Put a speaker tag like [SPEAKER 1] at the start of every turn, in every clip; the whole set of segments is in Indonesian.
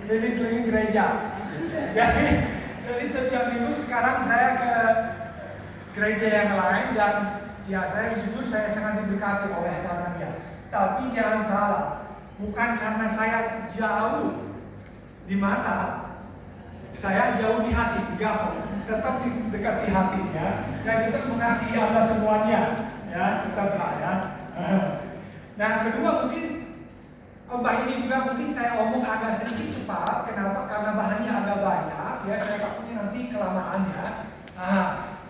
[SPEAKER 1] keliling-keliling gereja. Jadi setiap minggu sekarang saya ke gereja yang lain dan ya saya jujur saya sangat diberkati oleh karenanya. Tapi jangan salah, bukan karena saya jauh di mata, saya jauh di hati, tetap dekat di hati ya. Saya tetap mengasihi Anda semuanya ya, tetaplah ya. Nah kedua mungkin khotbah ini juga mungkin saya omong agak sedikit cepat. Kenapa? Karena bahannya agak banyak ya. Saya takutnya nanti kelamaan ya.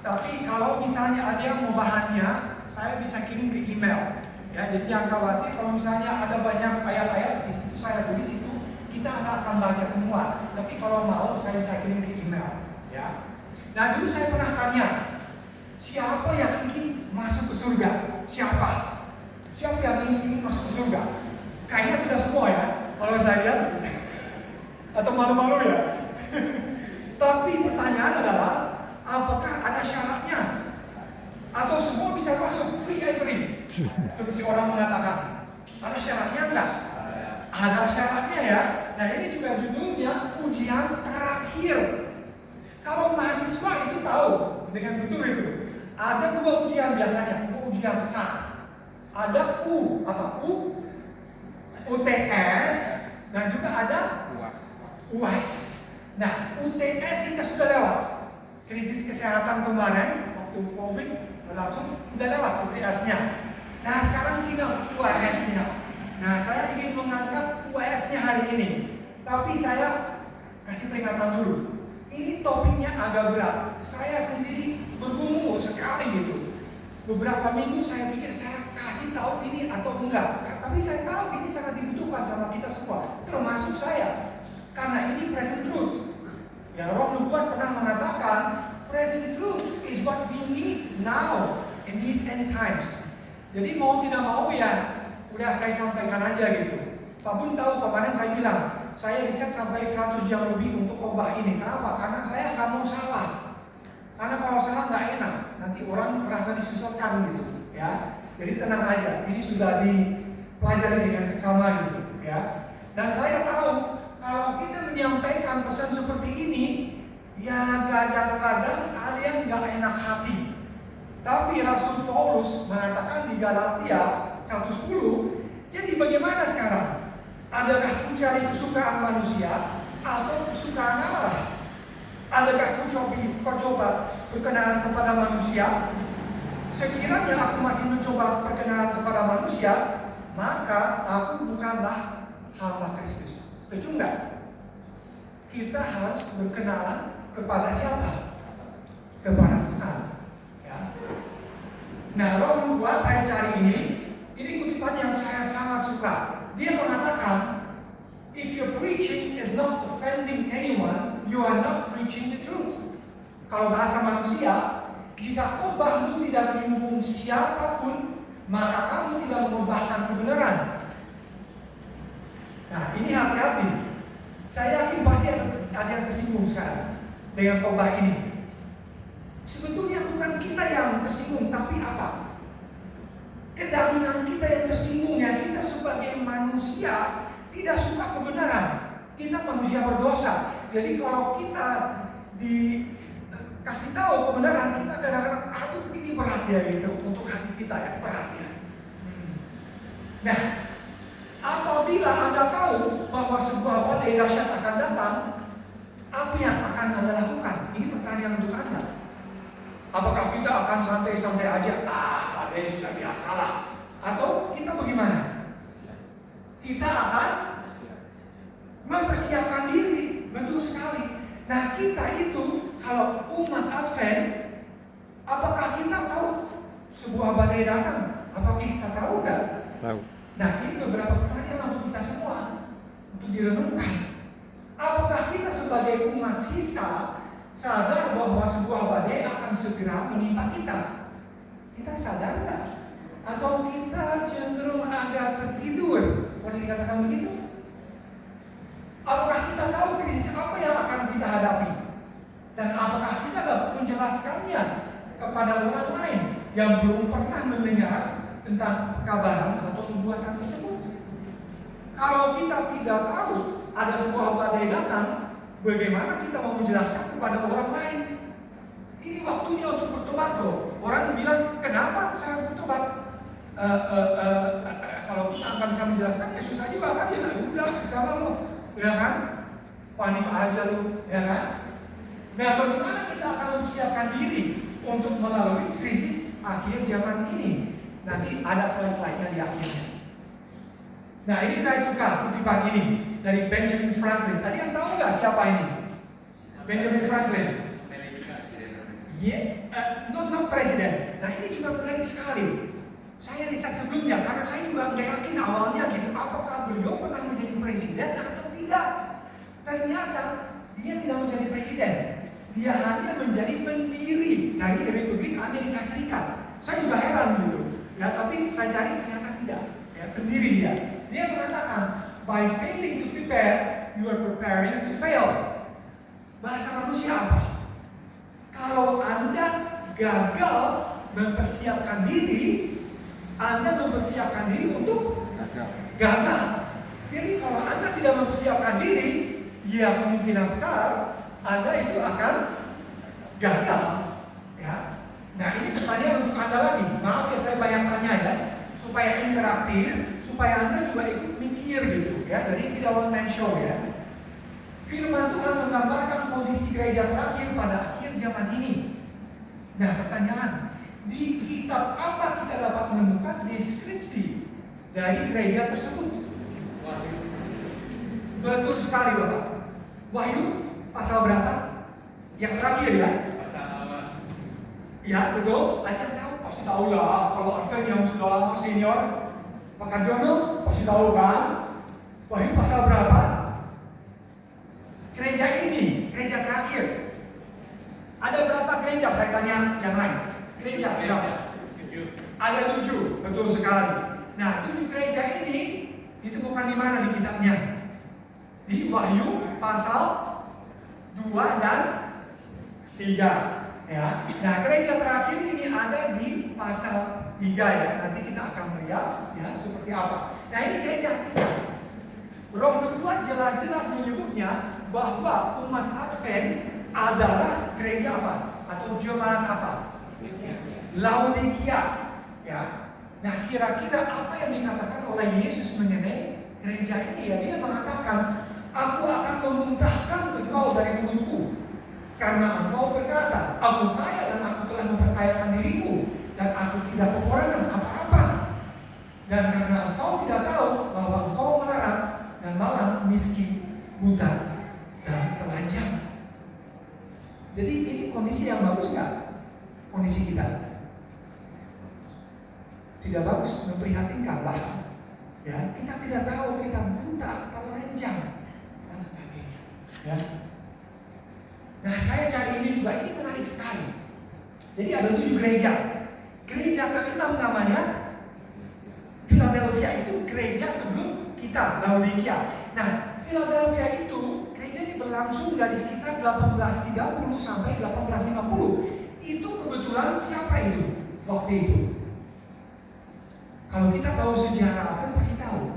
[SPEAKER 1] Tapi kalau misalnya ada yang mau bahannya, saya bisa kirim ke email ya. Jadi jangan khawatir kalau misalnya ada banyak ayat-ayat di situ saya tulis itu kita nggak akan baca semua. Tapi kalau mau saya bisa kirim ke email ya. Nah dulu saya pernah tanya, siapa yang ingin masuk ke surga? Siapa yang ingin masuk ke surga? Kayaknya tidak semua ya, kalau saya lihat. Atau malu-malu ya. Tapi pertanyaan adalah, apakah ada syaratnya? Atau semua bisa masuk free entry? Seperti orang mengatakan. Ada syaratnya enggak? Ada syaratnya ya. Nah ini juga judulnya ujian terakhir. Kalau mahasiswa itu tahu dengan betul itu. Ada dua ujian biasanya, dua ujian besar. Ada UTS dan juga ada UAS. Nah, UTS kita sudah lewat. Krisis kesehatan kemarin waktu Covid berlangsung sudah lewat UTS-nya. Nah, sekarang tinggal UAS-nya. Nah, saya ingin mengangkat UAS-nya hari ini. Tapi saya kasih peringatan dulu. Ini topiknya agak berat. Saya sendiri bergumul sekali gitu. Beberapa minggu saya pikir saya kasih tahu ini atau enggak. Tapi saya tahu ini sangat dibutuhkan sama kita semua, termasuk saya. Karena ini present truth. Ya, Roh Nubuat pernah mengatakan present truth is what we need now in these end times. Jadi mau tidak mau ya udah saya sampaikan aja gitu. Pak Bun tahu kemarin saya bilang saya riset sampai 100 jam lebih untuk khotbah ini. Kenapa? Karena saya nggak mau salah. Karena kalau salah nggak enak, nanti orang merasa disusahkan gitu, ya. Jadi tenang aja, ini sudah dipelajari dengan seksama gitu, ya. Dan saya tahu kalau kita menyampaikan pesan seperti ini, ya kadang-kadang ada yang nggak enak hati. Tapi Rasul Paulus mengatakan di Galatia 1:10, jadi bagaimana sekarang? Adakah mencari kesukaan manusia atau kesukaan Allah? Adakah kau coba berkenan kepada manusia? Sekiranya aku masih mencoba berkenan kepada manusia, maka aku bukanlah hamba Kristus. Setuju enggak? Kita harus berkenan kepada siapa? Kepada Tuhan. Ya. Nah, Roh Nubuat saya cari ini kutipan yang saya sangat suka. Dia mengatakan, if your preaching is not offending anyone, you are not preaching the truth. Kalau bahasa manusia, jika khotbahmu tidak menyinggung siapapun, maka kamu tidak mengubahkan kebenaran. Nah, ini hati-hati. Saya yakin pasti ada yang tersinggung sekarang dengan khotbah ini. Sebetulnya bukan kita yang tersinggung, tapi apa? Kedagingan kita yang tersinggung ya. Kita sebagai manusia tidak suka kebenaran. Kita manusia berdosa. Jadi kalau kita dikasih tahu kebenaran, kita kadang-kadang aduh ini berat ya gitu untuk hati kita ya, berat ya. Nah, apabila Anda tahu bahwa sebuah badai dahsyat akan datang, apa yang akan Anda lakukan? Ini pertanyaan untuk Anda. Apakah kita akan santai-santai aja? Badai sudah biasa lah. Atau kita bagaimana? Kita akan mempersiapkan diri, betul sekali. Nah kita itu kalau umat Advent, apakah kita tahu sebuah badai datang? Apakah kita tahu enggak?
[SPEAKER 2] Tahu.
[SPEAKER 1] Nah ini beberapa pertanyaan untuk kita semua untuk direnungkan. Apakah kita sebagai umat sisa sadar bahwa sebuah badai akan segera menimpa kita? Kita sadar enggak? Atau kita cenderung agak tertidur? Boleh dikatakan begitu? Apakah kita tahu krisis apa yang akan kita hadapi? Dan apakah kita dapat menjelaskannya kepada orang lain yang belum pernah mendengar tentang kabaran atau nubuatan tersebut? Kalau kita tidak tahu, ada sebuah badai datang, bagaimana kita mau menjelaskan kepada orang lain? Ini waktunya untuk bertobat loh. Orang bilang, kenapa saya bertobat? Kalau kita akan bisa menjelaskan, ya susah juga kan? Ya udah, sama lo, ya kan? Panik aja lo, ya kan? Nah, bagaimana kita akan mempersiapkan diri untuk melalui krisis akhir zaman ini? Nanti ada slide-slide-nya di akhirnya. Nah, ini saya suka kutipan ini dari Benjamin Franklin. Tadi yang tahu nggak siapa ini? Benjamin Franklin. Not presiden. Nah, ini juga menarik sekali. Saya riset sebelumnya karena saya juga nggak yakin awalnya gitu, apakah beliau pernah menjadi presiden atau tidak. Ternyata dia tidak menjadi presiden. Dia hanya menjadi pendiri dari Republik Amerika Serikat. Saya juga heran gitu. Ya, tapi saya cari ternyata tidak. Ya, pendiri dia. Dia mengatakan, by failing to prepare, you are preparing to fail. Bahasa manusia apa? Kalau Anda gagal mempersiapkan diri, Anda mempersiapkan diri untuk gagal. Jadi kalau Anda tidak mempersiapkan diri, ya kemungkinan besar Anda itu akan gagal. Ya. Nah, ini pertanyaan untuk Anda lagi. Maaf ya saya banyak tanya ya, supaya interaktif, supaya Anda juga ikut mikir gitu ya. Jadi tidak one man show ya. Firman Tuhan menggambarkan kondisi gereja terakhir pada akhir zaman ini. Nah, pertanyaan, di kitab apa kita dapat menemukan deskripsi dari gereja tersebut? Betul sekali Bapak. Wahyu pasal berapa? Yang terakhir ya? Ya betul. Ada yang tahu? Pasti tahu lah. Kalau Advent yang sudah lama senior, Pak Kajono pasti tahu kan? Wahyu pasal berapa? Gereja ini, gereja terakhir. Ada berapa gereja? Saya tanya yang lain. Gereja berapa? 7. Ada 7, betul sekali. Nah, 7 gereja ini itu bukan di mana di kitabnya. Di Wahyu pasal 2 dan 3. Ya. Nah, gereja terakhir ini ada di pasal 3 ya. Nanti kita akan melihat ya seperti apa. Nah, ini gereja. Roh Tuhan jelas-jelas menyebutnya bahwa umat Advent adalah gereja apa? Atau jemaat apa? Laodikia. Ya. Nah, kira-kira apa yang dikatakan oleh Yesus mengenai gereja ini? Ya, dia mengatakan, aku akan memuntahkan engkau dari mulutku, karena engkau berkata, aku kaya dan aku telah memperkayakan diriku, dan aku tidak kekurangan apa-apa. Dan karena engkau tidak tahu bahwa engkau melarat dan malang, miskin, buta, dan telanjang. Jadi ini kondisi yang bagus nggak? Kondisi kita tidak bagus, memprihatinkan lah. Ya, kita tidak tahu, kita buta, telanjang, dan sebagainya. Ya. Nah, saya cari ini juga, ini menarik sekali. Jadi ada 7 gereja. Gereja ke-6 namanya Philadelphia, itu gereja sebelum kita, Laodikia. Nah, Philadelphia itu gereja ini berlangsung dari sekitar 1830 sampai 1850. Itu kebetulan siapa itu waktu itu? Kalau kita tahu sejarah apa pasti tahu.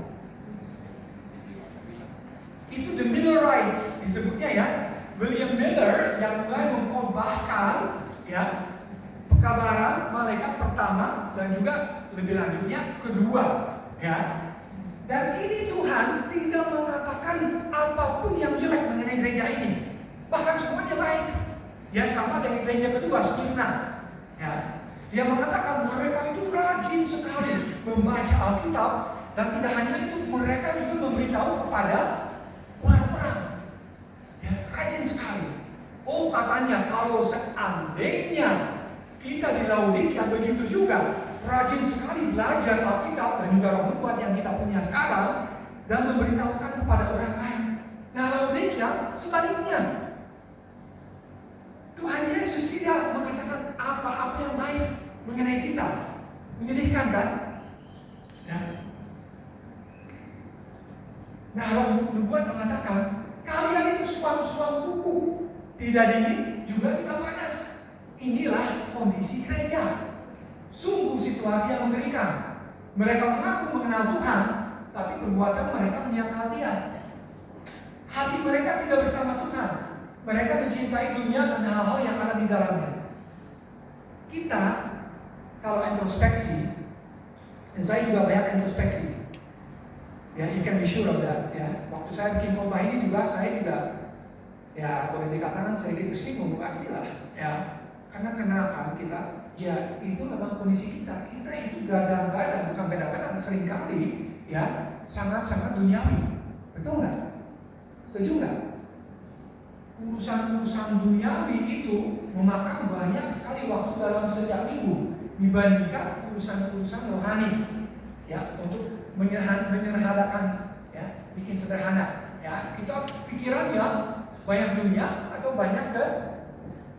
[SPEAKER 1] Itu the Millerites disebutnya ya. William Miller yang mulai mengkhotbahkan ya pekabaran malaikat pertama dan juga lebih lanjutnya kedua ya. Dan ini Tuhan tidak mengatakan apapun yang jelek mengenai gereja ini. Bahkan semuanya baik. Ya sama dengan gereja kedua, Smyrna. Ya. Dia mengatakan mereka itu rajin sekali membaca Alkitab, dan tidak hanya itu, mereka juga memberitahu kepada orang-orang. Ya, rajin sekali. Oh, katanya kalau seandainya kita di Laodikia begitu juga, rajin sekali belajar Alkitab dan juga Roh Nubuat yang kita punya sekarang, dan memberitahukan kepada orang lain. Nah, Laodikia sebaliknya. Tuhan Yesus tidak mengatakan apa-apa yang baik mengenai kita. Menyedihkan kan? Ya. Nah, Roh Nubuat mengatakan kalian itu suam-suam kuku, tidak dingin juga tidak panas. Inilah kondisi gereja. Sungguh situasi yang mengerikan. Mereka mengaku mengenal Tuhan, tapi perbuatan mereka menyangkal Dia. Hati mereka tidak bersama Tuhan. Mereka mencintai dunia dan hal-hal yang ada di dalamnya. Kita, kalau introspeksi, dan saya juga banyak introspeksi, ya, you can be sure of that, ya. Waktu saya bikin khotbah ini juga, saya juga, ya, boleh dikatakan sedikit tersinggung, pastilah, ya. Karena kenakan kita, ya, itu memang kondisi kita. Kita itu gadang-gadang, bukan kadang-kadang, seringkali, ya, sangat-sangat duniawi. Betul nggak? Setuju nggak? Urusan-urusan duniawi itu memakan banyak sekali waktu dalam setiap minggu dibandingkan urusan-urusan rohani, ya, untuk menyederhanakan, ya, bikin sederhana, ya. Kita pikirannya banyak dunia atau banyak ke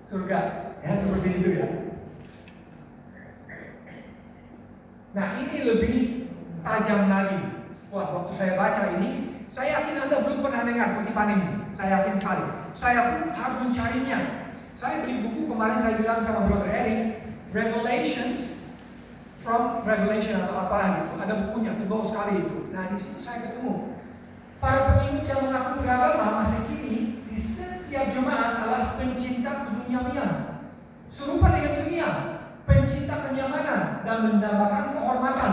[SPEAKER 1] surga, ya, seperti itu, ya. Nah, ini lebih tajam lagi. Wah, waktu saya baca ini, saya yakin Anda belum pernah dengar kutipan ini. Saya yakin sekali. Saya pun harus mencarinya. Saya beli buku kemarin, saya bilang sama Brother Eric, Revelations from Revelation atau apalah gitu. Ada bukunya, tebal sekali itu. Nah, di situ saya ketemu para pengikut yang mengaku beragama masih kini di setiap jemaat adalah pencinta keduniawian, serupa dengan dunia, pencinta kenyamanan dan mendambakan kehormatan.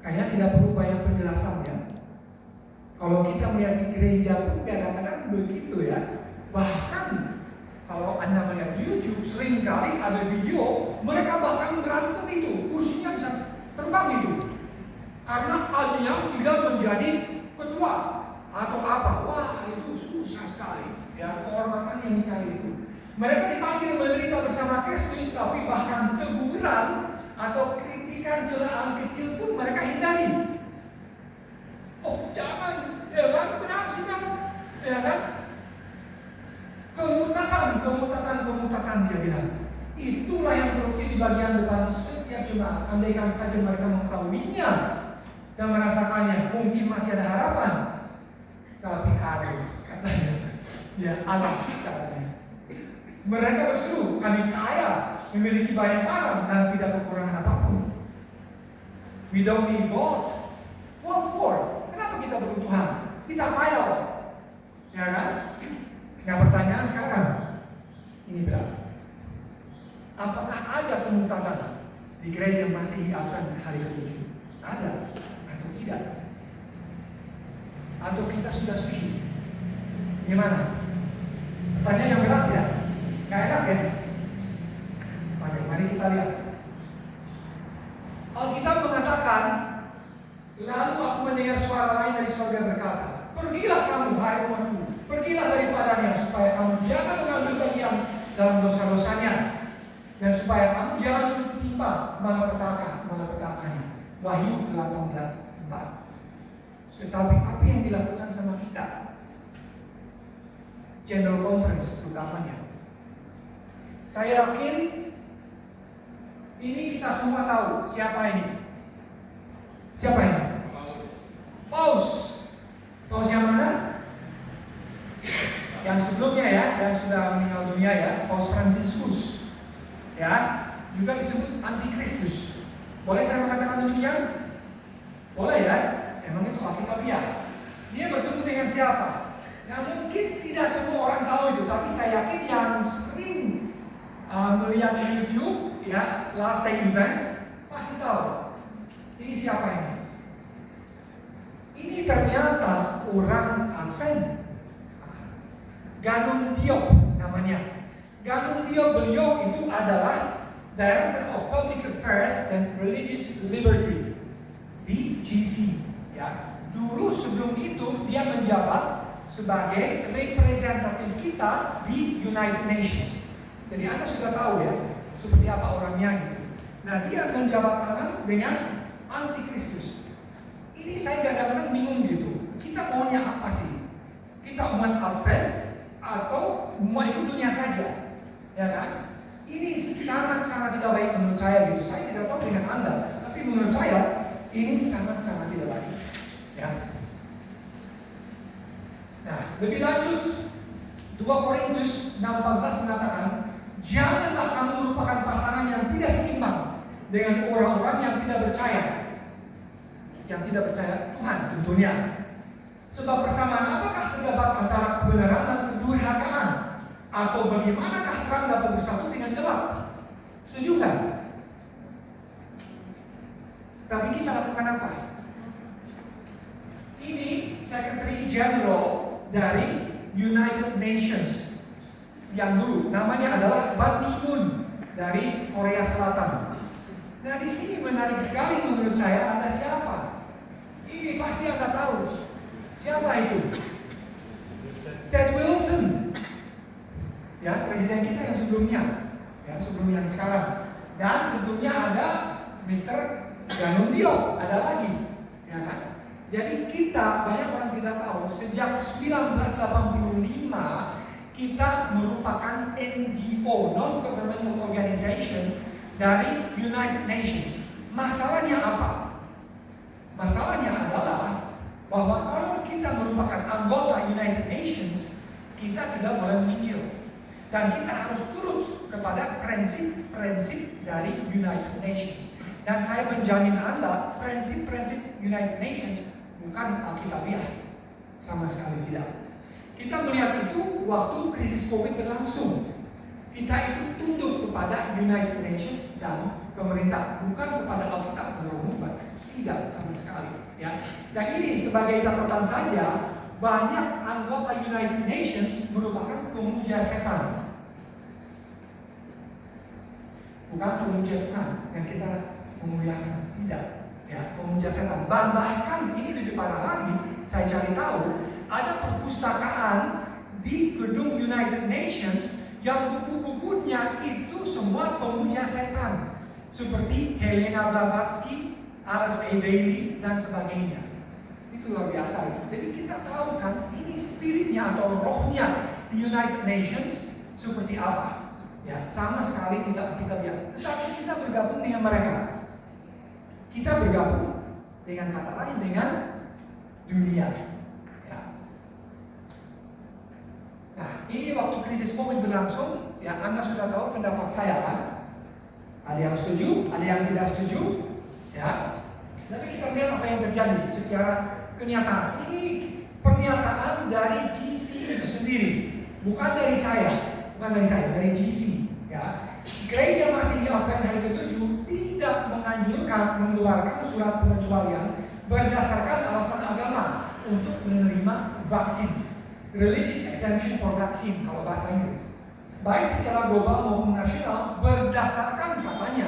[SPEAKER 1] Kayaknya tidak perlu banyak penjelasan, ya. Kalau kita melihat di gereja pun kadang-kadang begitu, ya. Bahkan kalau Anda melihat di YouTube, seringkali ada video mereka bahkan berantem itu, kursinya bisa terbang itu, karena ada yang tidak menjadi ketua atau apa. Wah, itu susah sekali, ya, kehormatan yang dicari itu. Mereka dipanggil menderita bersama Kristus, tapi bahkan teguran atau kritikan celaan kecil pun mereka hindari. Oh, jangan, ya kan? Kenapa sih kamu? Ya kan? Kemutatan dia bilang. Itulah yang terukir di bagian depan setiap jemaat. Andaikan saja mereka mengetahuinya dan merasakannya, mungkin masih ada harapan. Tapi aduh, katanya, ya, alas katanya. Mereka berseru, kami kaya, memiliki banyak barang dan tidak kekurangan apapun. We don't need God. What for? Kenapa kita butuh Tuhan? Kita kaya, ya kan? Nah, pertanyaan sekarang, ini berat. Apakah ada kemutatan di gereja Masihi Advent hari ke-7? Ada atau tidak? Atau kita sudah suci? Gimana? Pertanyaan yang berat, ya? Nggak enak, ya? Oke, mari kita lihat. Alkitab mengatakan, lalu aku mendengar suara lain dari surga berkata, pergilah kamu, hai umatku, pergilah daripadanya, supaya kamu jangan mengambil bagian dalam dosa-dosanya, dan supaya kamu jangan tertimpa malapetakannya. Wahyu 18:4. Tetapi apa yang dilakukan sama kita? General Conference utamanya. Saya yakin ini kita semua tahu siapa ini. Siapa ini? Paus. Paus yang mana? Yang sebelumnya, ya, yang sudah meninggal dunia, ya, Paus Fransiskus. Ya, juga disebut Antikristus. Boleh saya mengatakan demikian? Boleh, ya? Emang itu Alkitabiah. Dia bertemu dengan siapa? Nah, mungkin tidak semua orang tahu itu, tapi saya yakin yang sering melihat di YouTube, ya, Last Day Events, pasti tahu. Ini siapa ini? Ini ternyata orang Advent. Ganun Diop namanya. Ganun Diop, beliau itu adalah Director of Public Affairs and Religious Liberty di GC. Ya, dulu sebelum itu dia menjabat sebagai representatif kita di United Nations. Jadi Anda sudah tahu, ya, seperti apa orangnya gitu. Nah, dia menjabat tangan dengan Antikristus. Ini saya kadang-kadang bingung gitu. Kita maunya apa sih? Kita umat Advent atau mau ikut dunia saja? Ya kan? Ini sangat-sangat tidak baik menurut saya gitu. Saya tidak tahu dengan Anda, tapi menurut saya ini sangat-sangat tidak baik. Ya. Nah, lebih lanjut, 2 Korintus 6:14 mengatakan, janganlah kamu merupakan pasangan yang tidak seimbang dengan orang-orang yang tidak percaya. Yang tidak percaya Tuhan tentunya. Sebab persamaan apakah terdapat antara kebenaran dan kedurhakaan? Atau bagaimanakah terang dapat bersatu dengan gelap? Setuju kan? Tapi kita lakukan apa? Ini Secretary General dari United Nations yang dulu namanya adalah Ban Ki-moon dari Korea Selatan. Nah, di sini menarik sekali menurut saya. Ada siapa? Ini pasti Anda tahu. Siapa itu? Ted Wilson. Ya, presiden kita yang sebelumnya, ya, sebelum yang sekarang. Dan tentunya ada Mr. Ganun Dio, ada lagi, ya kan? Jadi kita, banyak orang tidak tahu, sejak 1985 kita merupakan NGO, Non-Governmental Organization dari United Nations. Masalahnya apa? Masalahnya adalah bahwa kalau kita merupakan anggota United Nations, kita tidak boleh menginjil. Dan kita harus turut kepada prinsip-prinsip dari United Nations. Dan saya menjamin Anda, prinsip-prinsip United Nations bukan alkitabiah. Sama sekali tidak. Kita melihat itu waktu krisis COVID berlangsung. Kita itu tunduk kepada United Nations dan pemerintah, bukan kepada Alkitab dan Roh Mubah. Tidak sama sekali. Ya. Dan ini sebagai catatan saja, banyak anggota United Nations merupakan pemuja setan. Bukan pemuja Tuhan yang kita memuliakan, tidak. Ya, pemuja setan. Bahkan ini lebih parah lagi, saya cari tahu, ada perpustakaan di gedung United Nations yang buku-bukunya itu semua pemuja setan. Seperti Helena Blavatsky, Alice A. Bailey, dan sebagainya. Itu luar biasa itu. Jadi kita tahu kan, ini spiritnya atau rohnya di United Nations seperti apa. Ya, sama sekali tidak kita lihat. Tetapi kita bergabung dengan mereka. Kita bergabung dengan kata lain dengan dunia. Ya. Nah, ini waktu krisis COVID berlangsung, ya Anda sudah tahu pendapat saya kan? Ada yang setuju, ada yang tidak setuju, ya. Tapi kita lihat apa yang terjadi secara kenyataan. Ini pernyataan dari GC itu sendiri, bukan dari saya, dari GC. Ya. Gereja Masih Advent hari ke-7 tidak menganjurkan mengeluarkan surat pengecualian berdasarkan alasan agama untuk menerima vaksin. Religious exemption for vaccine kalau bahasa Inggris. Baik secara global maupun nasional berdasarkan katanya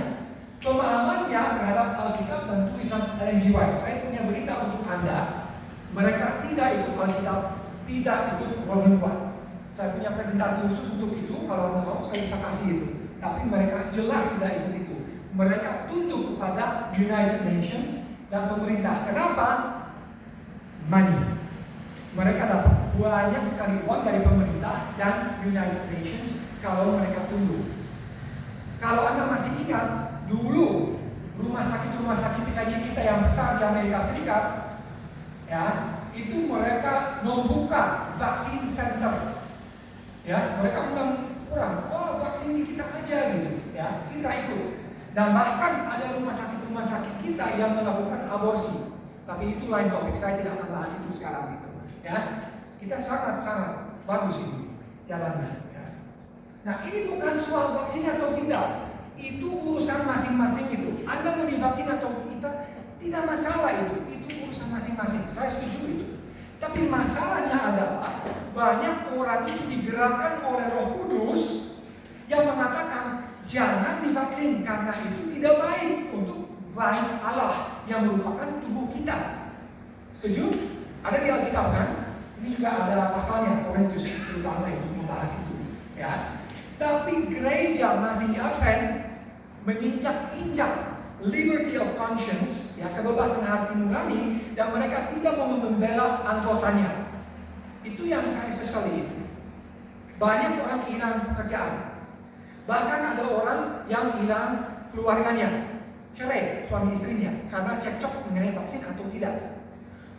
[SPEAKER 1] pemahamannya terhadap Alkitab dan tulisan Ellen G. White. Saya punya berita untuk Anda. Mereka tidak ikut Alkitab, tidak ikut Robin White. Saya punya presentasi khusus untuk itu. Kalau Anda mau, saya bisa kasih itu. Tapi mereka jelas tidak ikut itu. Mereka tunduk kepada United Nations dan pemerintah. Kenapa? Money. Mereka dapat banyak sekali uang dari pemerintah dan United Nations kalau mereka tunduk. Kalau Anda masih ingat, dulu rumah sakit kayak kita yang besar di Amerika Serikat, ya, itu mereka membuka vaksin center. Ya, mereka undang orang, oh vaksin ini kita aja gitu, ya, kita ikut. Dan bahkan ada rumah sakit kita yang melakukan aborsi. Tapi itu lain topik, saya tidak akan bahas itu sekarang gitu. Ya, kita sangat bagus ini jalannya. Ya. Nah, ini bukan soal vaksin atau tidak, itu urusan masing-masing itu. Anda mau divaksin atau tidak masalah itu urusan masing-masing. Saya setuju itu. Tapi masalahnya adalah banyak orang itu digerakkan oleh Roh Kudus yang mengatakan jangan divaksin karena itu tidak baik untuk baik Allah yang merupakan tubuh kita. Setuju? Ada di Alkitab kan? Ini juga ada pasalnya, Korintus terutama itu membahas itu. Ya. Tapi gereja Masih Advent menginjak-injak liberty of conscience, ya, kebebasan hati nurani, dan mereka tidak mau membela anggotanya. Itu yang saya sesali itu. Banyak orang kehilangan pekerjaan. Bahkan ada orang yang kehilangan keluarganya, cerai suami istrinya karena cekcok mengenai vaksin atau tidak.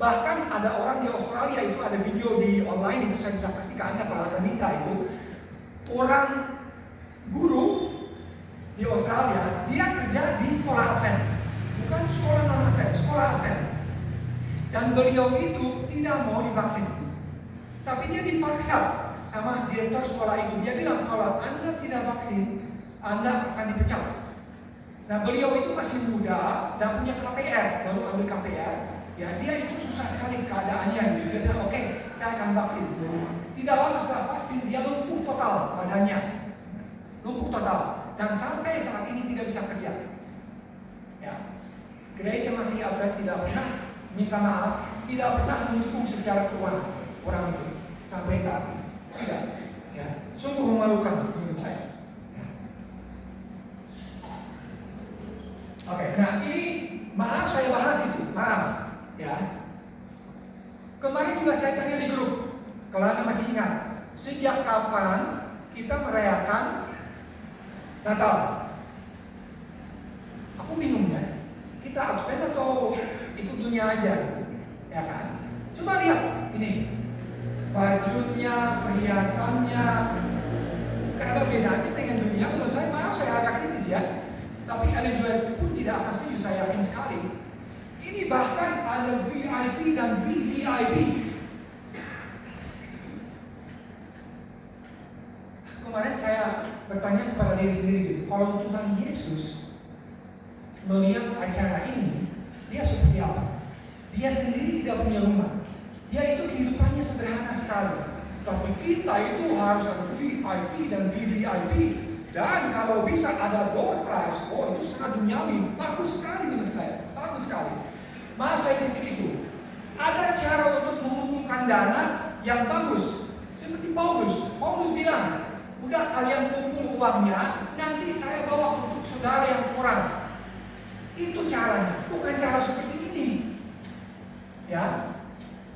[SPEAKER 1] Bahkan ada orang di Australia, itu ada video di online, itu saya bisa kasih ke Anda kalau Anda minta itu. Orang guru di Australia, dia kerja di sekolah Advent. Bukan sekolah non-Advent, sekolah Advent. Dan beliau itu tidak mau divaksin. Tapi dia dipaksa sama direktur sekolah itu. Dia bilang, kalau Anda tidak vaksin, Anda akan dipecat. Nah, beliau itu masih muda dan punya KPR, baru ambil KPR. Ya, dia itu susah sekali keadaannya. Dia bilang, oke, saya akan vaksin. Tidak lama setelah vaksin, dia lumpuh total badannya. Lumpuh total. Dan sampai saat ini tidak bisa kerja. Ya. Gereja masih ada, tidak pernah minta maaf, tidak pernah mendukung secara keuangan orang itu sampai saat ini. Tidak. Ya. Sungguh memalukan menurut saya. Ya. Oke, nah ini maaf saya bahas itu, maaf. Ya. Kemarin juga saya tanya di grup, kalau Anda masih ingat, sejak kapan kita merayakan Natal? Aku bingung ya. Kita absen atau itu dunia aja gitu, ya kan? Coba lihat ini, bajunya, perhiasannya, gak ada bedanya dengan dunia. Menurut saya, maaf saya agak kritis ya. Tapi ada juga pun tidak akan setuju, saya yakin sekali. Ini bahkan ada VIP dan VVIP. Kemarin saya bertanya kepada diri sendiri gitu, kalau Tuhan Yesus melihat acara ini, dia seperti apa? Dia sendiri tidak punya rumah. Dia itu kehidupannya sederhana sekali. Tapi kita itu harus ada VIP dan VVIP. Dan kalau bisa ada door prize, oh itu sangat duniawi. Bagus sekali menurut saya, bagus sekali. Maaf saya kritik itu. Ada cara untuk mengumpulkan dana yang bagus. Seperti Paulus bilang, udah kalian kumpul uangnya, nanti saya bawa untuk saudara yang kurang. Itu caranya, bukan cara seperti ini. Ya.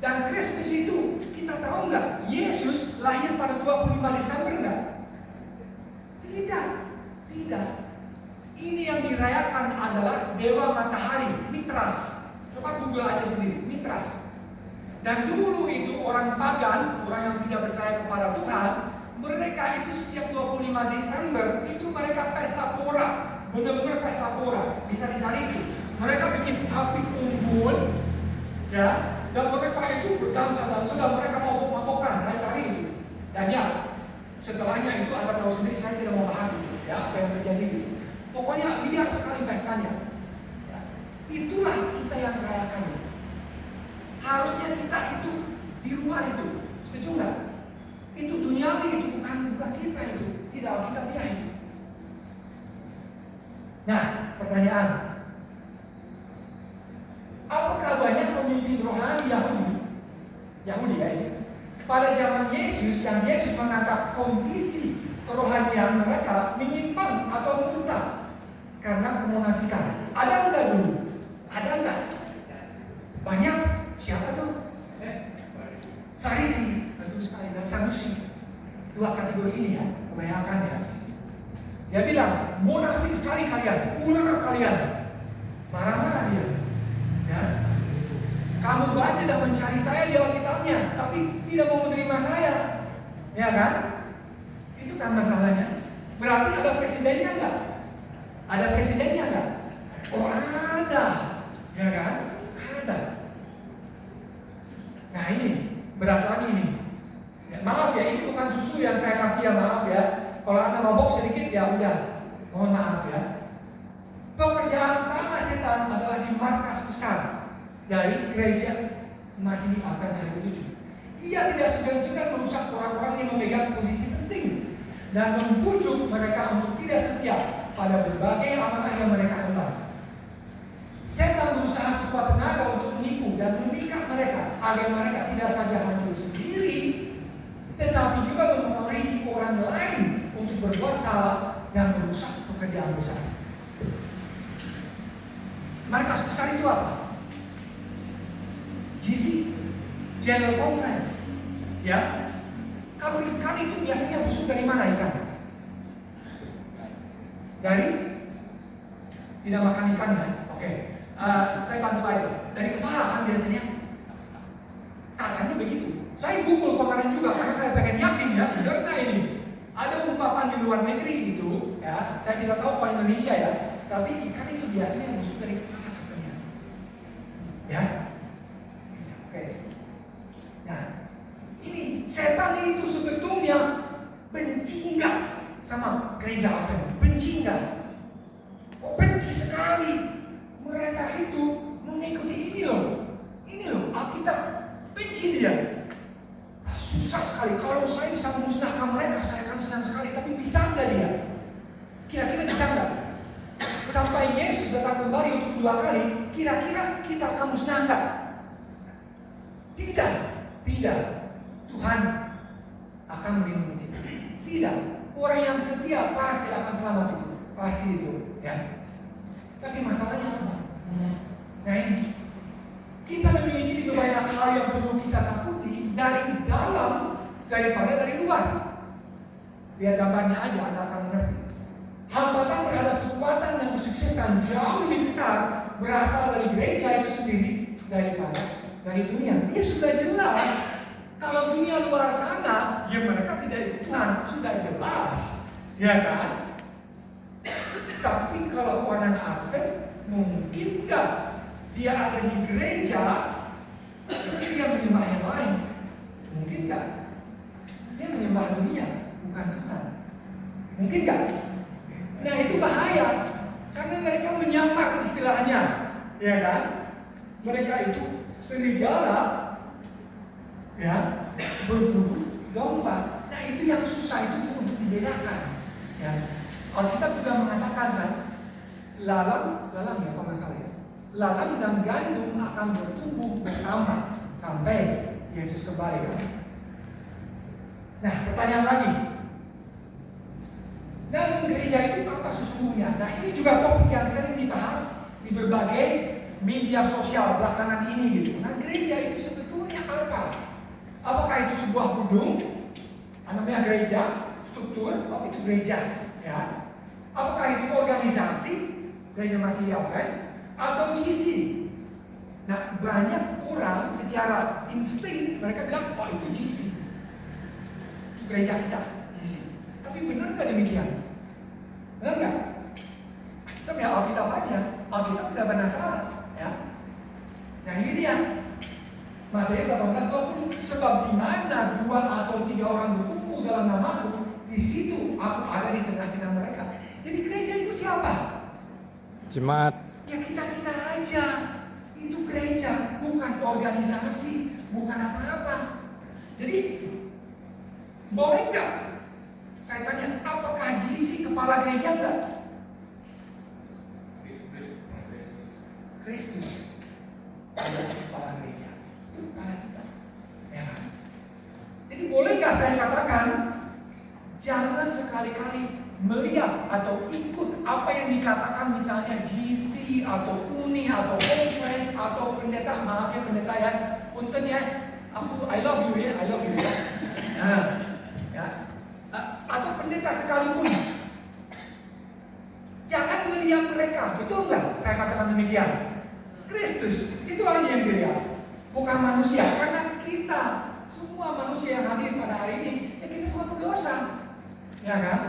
[SPEAKER 1] Dan Kristus itu, kita tahu nggak? Yesus lahir pada 25 Desember nggak? Tidak. Ini yang dirayakan adalah Dewa Matahari, Mitras. Coba Google aja sendiri, Mitras. Dan dulu itu orang pagan, orang yang tidak percaya kepada Tuhan, mereka itu setiap 25 Desember itu mereka pesta pora, benar-benar pesta pora, bisa dicari itu. Mereka bikin api unggun, ya, dan mereka itu berdansa-dansa dan mereka mabok-mabokan. Saya cari itu. Dan ya, setelahnya itu Anda tahu sendiri, saya tidak mau bahas itu, ya, apa yang terjadi itu. Pokoknya liar sekali pestanya. Ya. Itulah kita yang merayakan. Harusnya kita itu di luar itu, setuju nggak? Itu duniawi, itu bukan kita itu, tidak Alkitabiah itu. Nah, pertanyaan, apakah banyak pemimpin rohani Yahudi ya ini? Pada zaman Yesus, yang Yesus menganggap kondisi kerohanian mereka menyimpang atau tuntas karena kemunafikan. Ada enggak dulu? Ada enggak? Banyak. Siapa tuh? Farisi, betul sekali, dan Sadusi. Dua kategori ini ya, kebanyakan ya. Dia bilang, munafik sekali kalian, ular kalian. Marah-marah dia. Ya. Kamu baca dan mencari saya di Alkitabnya, tapi tidak mau menerima saya. Ya kan? Itu kan masalahnya. Berarti ada presidennya enggak? Ada presidennya enggak? Oh ada. Ya kan? Ada. Nah ini, berat lagi ini. Ya, maaf ya, ini bukan susu yang saya kasih ya, maaf ya. Kalau Anda mabok sedikit ya udah, mohon maaf ya. Pekerjaan utama setan adalah di markas besar dari gereja Masih Advent Hari Ketujuh. Ia tidak segan-segan merusak orang-orang yang memegang posisi penting dan membujuk mereka untuk tidak setia pada berbagai amanah yang mereka emban. Setan berusaha sekuat tenaga untuk menipu dan memikat mereka agar mereka tidak saja hancur sendiri, tetapi juga mempengaruhi orang lain untuk berbuat salah dan merusak pekerjaan besar. Markas besar itu apa? GC, General Conference. Ya, kalau ikan itu biasanya busuk dari mana ikan? Dari tidak makan ikan ya? Oke. Saya bantu aja. Dari kepala kan biasanya. Katanya begitu. Saya Google kemarin juga karena saya pengen yakin ya, benar nggak ini? Ada ungkapan di luar negeri itu, ya. Saya tidak tahu kalau Indonesia ya. Tapi ikan itu biasanya busuk dari kepala katanya. Ya. setan itu sebetulnya benci nggak sama gereja Advent? Benci nggak? Oh, benci sekali. Mereka itu mengikuti ini loh Alkitab. Benci dia. Susah sekali. Kalau saya bisa memusnahkan mereka, saya akan senang sekali. Tapi bisa nggak dia? Kira-kira bisa nggak? Sampai Yesus datang kembali untuk kedua kali, kira-kira kita akan musnahkan? Tidak. Tuhan akan melindungi kita. Tidak. Orang yang setia pasti akan selamat itu. Pasti itu. Ya. Tapi masalahnya apa? Nah ini. Kita memiliki banyak hal yang perlu kita takuti dari dalam daripada dari luar. Lihat gambarnya aja, Anda akan mengerti. Hambatan terhadap kekuatan dan kesuksesan jauh lebih besar berasal dari gereja itu sendiri daripada dari dunia. Dia sudah jelas. Kalau dunia luar sana, ya mereka tidak ikut Tuhan, sudah jelas. Ya kan? Tapi kalau orang Advent, mungkin nggak dia ada di gereja, tapi dia menyembah yang lain? Mungkin nggak? Dia menyembah dunia, bukan Tuhan. Mungkin nggak? Nah itu bahaya, karena mereka menyamar istilahnya, ya kan? Mereka itu serigala, ya, berburu domba. Nah itu yang susah itu untuk dibedakan. Ya. Alkitab juga mengatakan kan, lalang ya apa masalahnya? Lalang dan gandum akan bertumbuh bersama sampai Yesus kembali kan? Nah pertanyaan lagi. Namun gereja itu apa sesungguhnya? Nah ini juga topik yang sering dibahas di berbagai media sosial belakangan ini gitu. Nah gereja itu sebetulnya apa? Apakah itu sebuah gedung? Namanya gereja, struktur, oh itu gereja ya. Apakah itu organisasi? Gereja Masih Advent atau GC? Nah banyak orang secara insting mereka bilang, oh itu GC, itu gereja kita, GC. Tapi benar nggak demikian? Benar nggak? Kita punya Alkitab aja, Alkitab tidak benar salah, ya. Nah ini dia, Matius 18:20, sebab di mana 2 atau 3 orang berkumpul dalam namaku, di situ aku ada di tengah-tengah mereka. Jadi gereja itu siapa?
[SPEAKER 2] Jemaat.
[SPEAKER 1] Ya kita aja. Itu gereja, bukan organisasi, bukan apa-apa. Jadi boleh nggak? Saya tanya, apakah GC kepala gereja enggak? Kristus adalah kepala gereja. Itu kepala kita. Ya. Jadi boleh nggak saya katakan, jangan sekali-kali melihat atau ikut apa yang dikatakan misalnya GC atau Uni atau conference atau pendeta, maaf ya pendeta ya, punten ya, I love you ya. Nah, ya. Atau pendeta sekalipun, jangan melihat mereka, betul nggak? Saya katakan demikian. Kristus itu aja yang dilihat, bukan manusia. Karena kita semua manusia yang hadir pada hari ini, ya kita semua berdosa, ya kan?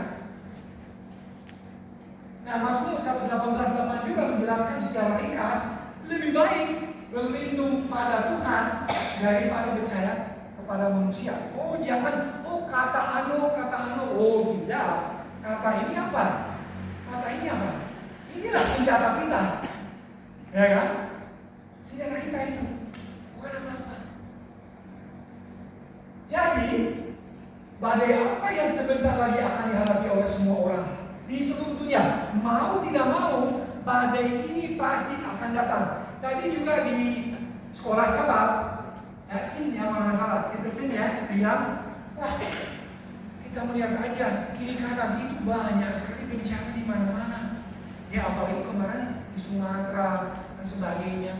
[SPEAKER 1] Nah, Mazmur 118:8 juga menjelaskan secara ringkas, lebih baik berlindung pada Tuhan daripada percaya kepada manusia. Oh jangan, kata anu, oh tidak. Kata ini apa? Inilah senjata kita, ya kan? Senjata kita itu bukan apa-apa. Jadi badai apa yang sebentar lagi akan dihadapi oleh semua orang di seluruh dunia? Mau tidak mau, badai ini pasti akan datang. Tadi juga di sekolah sahabat, Sin ya kalau nggak salah, Sister Sin ya bilang, wah kita melihat aja kiri kanan itu banyak sekali bencana di mana-mana. Ya apalagi kemarin di Sumatera dan sebagainya,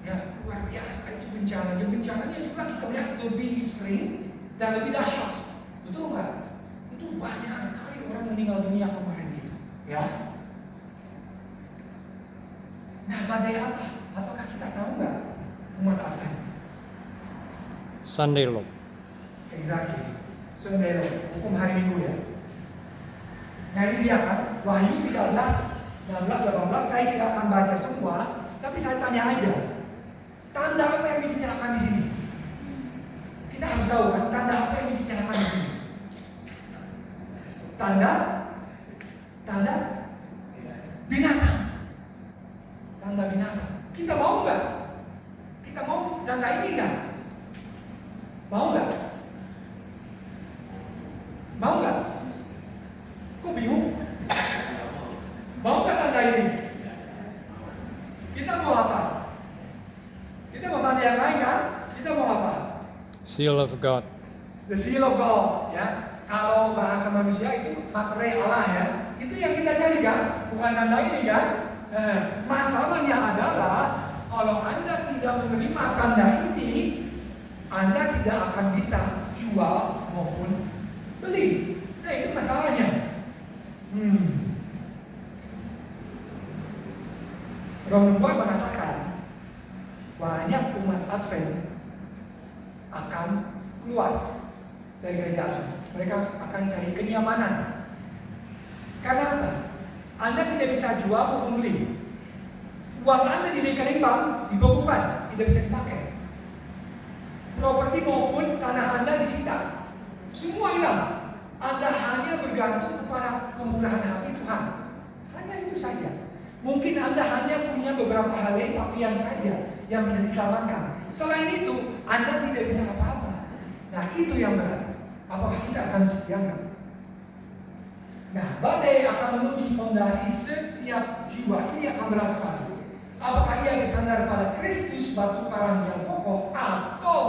[SPEAKER 1] ya luar biasa itu bencana. Dan bencananya juga kita lihat lebih sering dan lebih dahsyat, betul nggak? Itu banyak sekali orang meninggal dunia kemarin gitu, ya. Nah badai apa? Apakah kita tahu nggak umat Advent?
[SPEAKER 2] Sunday Law.
[SPEAKER 1] Exactly. Sunday Law, hukum hari Minggu ya. Nah ini dia kan, Wahyu 13, 16, 18, saya tidak akan baca semua, tapi saya tanya aja, tanda apa yang dibicarakan di sini? Kita Kita harus tahu kan tanda apa yang dibicarakan di sini. Tanda binatang. Tanda binatang. Kita mau nggak? Kita mau tanda ini nggak? Mau nggak? Mau nggak? Kok bingung? Mau nggak tanda ini? Kita mau apa? Kita mau tanda yang lain kan? Kita mau apa?
[SPEAKER 2] Seal of God.
[SPEAKER 1] The seal of God, ya. Kalau bahasa manusia itu materai Allah ya. Itu yang kita cari kan? Bukan tanda ini kan? Masalahnya adalah kalau Anda tidak menerima tanda ini, Anda tidak akan bisa jual maupun beli. Nah itu masalahnya. Romawi mengatakan banyak umat Advent akan keluar dari gereja Advent. Mereka akan cari kenyamanan. Karena apa? Anda tidak bisa jual maupun beli. Uang Anda di rekening bank dibekukan, tidak bisa dipakai. Properti maupun tanah Anda disita. Semua hilang. Anda hanya bergantung kepada kemurahan hati Tuhan. Hanya itu saja. Mungkin Anda hanya punya beberapa helai pakaian saja yang bisa diselamatkan. Selain itu, Anda tidak bisa apa-apa. Nah, itu yang berat. Apakah kita akan siapkan? Nah, badai akan menuju fondasi setiap jiwa. Ini akan berat sekali. Apakah ia bersandar pada Kristus, batu karang yang kokoh, atau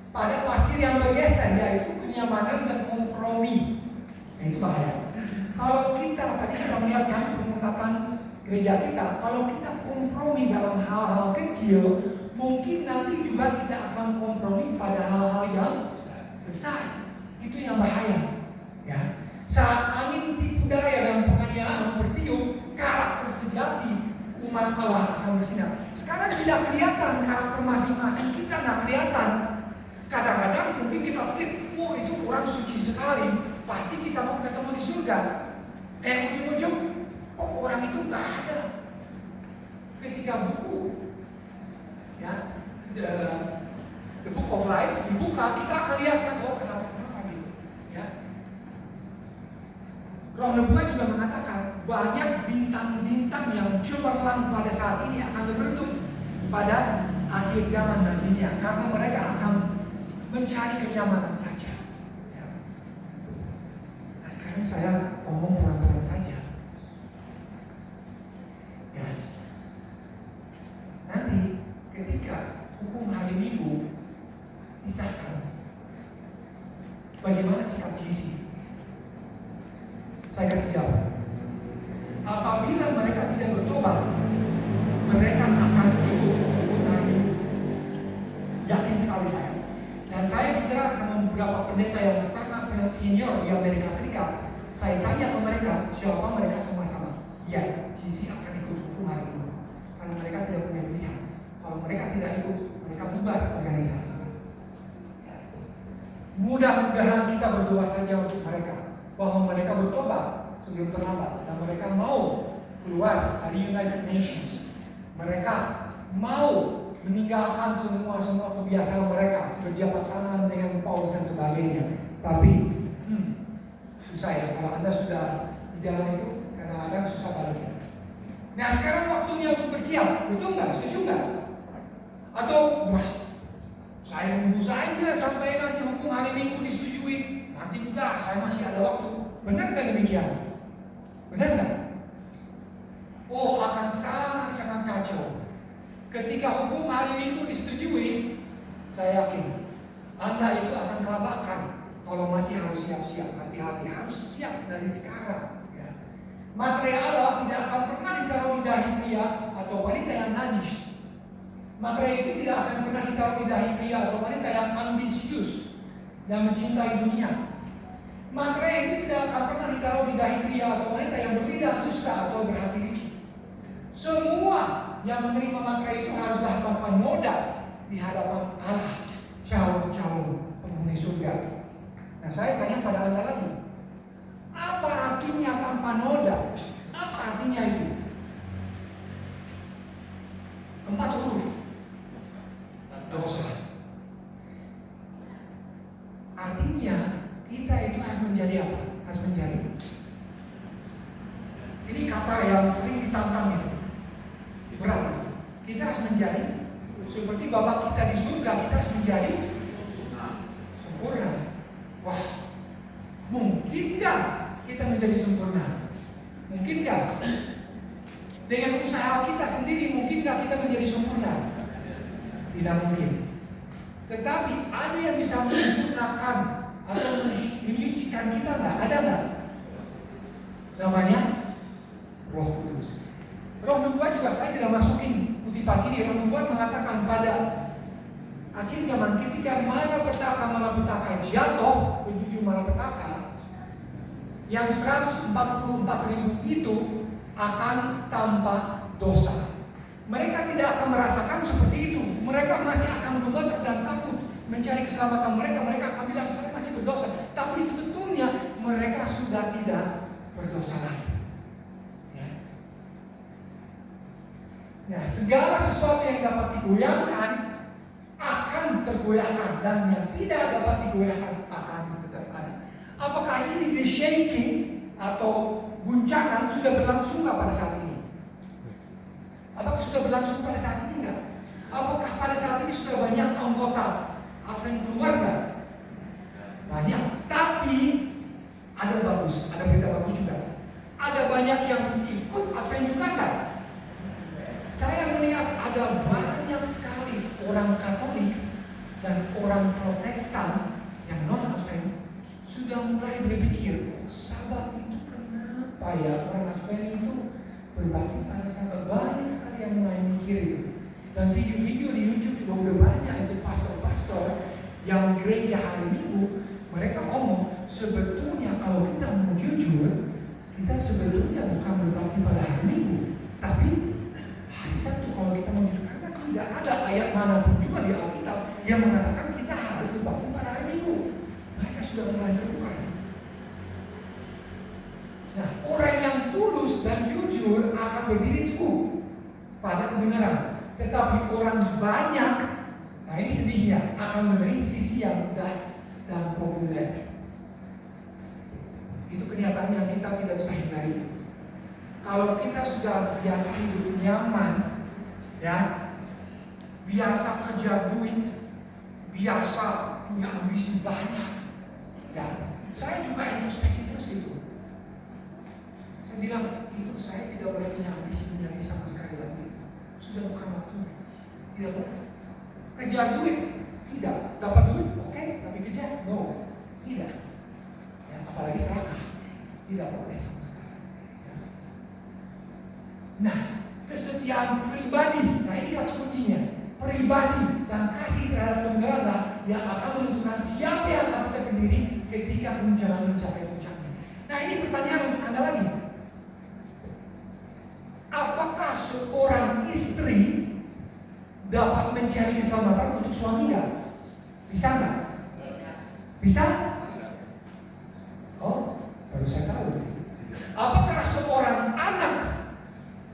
[SPEAKER 1] pada pasir yang bergeser, yaitu kenyamanan dan kompromi. Nah, itu bahaya. Kalau tadi kita melihatkan pengungkapan gereja kita, kalau kita kompromi dalam hal-hal kecil, mungkin nanti juga kita akan kompromi pada hal-hal yang besar. Itu yang bahaya. Ya. Saat angin tipu daya dan penganiayaan bertiup, karakter sejati umat Allah akan bersinar. Sekarang tidak kelihatan karakter masing-masing kita, nggak kelihatan. Kadang-kadang mungkin kita pikir, oh itu orang suci sekali, pasti kita mau ketemu di surga. Ujung-ujung, kok orang itu nggak ada. Ketika buku, ya, the Book of Life dibuka, kita akan lihat kan, oh kenapa gitu, ya. Roh Nubuat juga mengatakan banyak bintang-bintang yang cemerlang pada saat ini akan berbentuk pada akhir zaman nantinya, karena mereka akan mencari kenyamanan saja. Ya. Nah sekarang saya ngomong pelan-pelan saja. Ya. Nanti ketika hukum hari Minggu disahkan, bagaimana sikap GC? Saya kasih jawab. Apabila mereka tidak bertobat, mereka akan ikut hukum hari Minggu. Yakin sekali saya. Dan saya bicara sama beberapa pendeta yang sangat senior di Amerika Serikat. Saya tanya ke mereka, siapa mereka semua sama? Ya, GC akan ikut hukum hari Minggu. Karena mereka tidak punya pilihan. Kalau mereka tidak ikut, mereka bubar organisasi. Mudah-mudahan kita berdoa saja untuk mereka, bahwa mereka bertobat sebelum terlambat, dan mereka mau keluar dari United Nations. Mereka mau meninggalkan semua kebiasaan mereka, berjabat tangan dengan paus dan sebagainya. Tapi susah ya, kalau Anda sudah di jalan itu, kadang-kadang susah baliknya. Nah sekarang waktunya untuk bersiap, betul nggak? Setuju nggak? Atau wah, saya nunggu saja sampai nanti hukum hari Minggu disetujui, nanti juga saya masih ada waktu. Benar nggak demikian? Benar nggak? Oh, akan sangat kacau. Ketika hukum hari Minggu disetujui, saya yakin Anda itu akan kelabakan. Kalau masih harus siap-siap, hati-hati, harus siap dari sekarang. Ya. Materai Allah tidak akan pernah ditaruh di dahi pria atau wanita yang najis. Materai itu tidak akan pernah ditaruh di dahi pria atau wanita yang ambisius dan mencintai dunia. Materai itu tidak akan pernah ditaruh di dahi pria atau wanita yang berlidah dusta atau berhati licik. Semua yang menerima materai itu haruslah tanpa noda di hadapan Allah, calon-calon penghuni surga. Nah saya tanya pada Anda lagi, apa artinya tanpa noda? Apa artinya itu? 4 huruf. Dosa. sebetulnya kita itu harus menjadi apa? Harus menjadi. Ini kata yang sering ditantang itu. Berat itu. Kita harus menjadi seperti Bapa kita di surga, kita harus menjadi sempurna. Wah, mungkin nggak kita menjadi sempurna? Mungkin nggak? Dengan usaha kita sendiri mungkin nggak kita menjadi sempurna? Tidak mungkin. Tetapi ada yang bisa menyempurnakan atau menyucikan kita nggak? Ada nggak? Namanya Roh Kudus. Roh Nubuat juga saya tidak masukin kutipan ini. Roh Nubuat mengatakan pada akhir zaman ketika malapetaka jatuh, menuju malapetaka, yang 144.000 itu akan tanpa dosa. Mereka tidak akan merasakan seperti itu. Mereka masih akan gemetar dan takut mencari keselamatan mereka. Mereka akan bilang saya masih berdosa. Tapi sebetulnya mereka sudah tidak berdosa lagi. Nah, segala sesuatu yang dapat digoyahkan akan tergoyahkan, dan yang tidak dapat digoyahkan akan tetap ada. Apakah ini the shaking atau guncangan sudah berlangsung nggak pada saat ini? Apakah sudah berlangsung pada saat ini nggak? Apakah pada saat ini sudah banyak anggota Advent keluar nggak? Banyak, tapi ada berita bagus juga. Ada banyak yang ikut Advent juga nggak? Saya melihat ada banyak sekali orang Katolik dan orang Protestan yang non-Advent sudah mulai berpikir, Sabat itu kenapa ya orang Advent itu berbakti pada Sabat? Banyak sekali yang mulai mikir itu. Dan video-video di YouTube juga udah banyak itu pastor-pastor yang gereja hari Minggu, mereka ngomong sebetulnya kalau kita mau jujur, kita sebetulnya bukan berbakti pada hari Minggu, tapi hari Sabtu. Kalau kita mau jujur, karena tidak ada ayat manapun juga di Alkitab yang mengatakan kita harus berbakti pada hari Minggu. Mereka sudah mulai terbuka. Nah, orang yang tulus dan jujur akan berdiri teguh pada kebenaran. Tetapi orang banyak, nah ini sedihnya, akan memilih sisi yang mudah dan populer. Itu kenyataan yang kita tidak bisa hindari. Kalau kita sudah biasa hidup nyaman, ya, biasa kerja duit, biasa punya ambisi banyak, ya, saya juga introspeksi terus itu. Saya bilang itu saya tidak boleh punya ambisi sama sekali lagi. Sudah bukan waktunya. Tidak boleh. Kejar duit, tidak. Dapat duit, oke, tapi kejar, no, tidak. Ya, apalagi serakah, tidak boleh sama sekali. Ya. Nah, kesetiaan pribadi, nah ini kata kuncinya. Pribadi dan kasih terhadap kebenaran yang akan menentukan siapa yang akan tetap berdiri ketika guncangan mencapai puncaknya. Nah, ini pertanyaan untuk Anda lagi. Apakah seorang istri dapat mencari keselamatan untuk suaminya? Bisa nggak? Bisa? Oh, baru saya tahu. Apakah seorang anak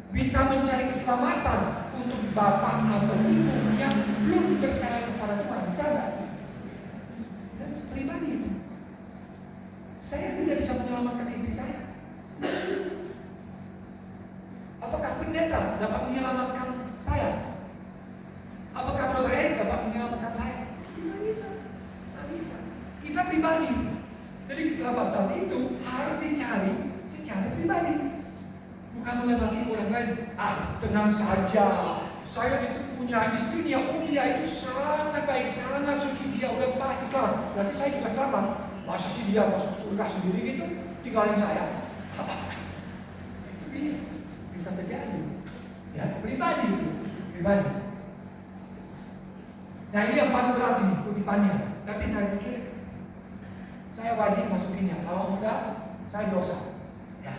[SPEAKER 1] bisa mencari keselamatan untuk bapak atau ibu yang belum percaya kepada Tuhan? Bisa nggak? Dan pribadi itu, saya tidak bisa menyelamatkan istri saya. Apakah pendeta dapat menyelamatkan saya? Apakah Brother Eric dapat menyelamatkan saya? Tidak bisa. Tidak bisa. Kita pribadi. Jadi keselamatan itu harus dicari secara pribadi. Bukan melewati orang lain. Ah, tenang saja. Saya itu punya istri yang mulia, itu sangat baik, sangat suci, dia udah pasti selamat. Berarti saya juga selamat. Masa sih dia masuk surga sendiri gitu, tinggalin saya? Itu bisa terjadi. Ya, pribadi itu, pribadi. Nah, ini yang paling berat ini kutipannya. Tapi saya pikir saya wajib masukinnya. Kalau enggak, saya dosa. Ya.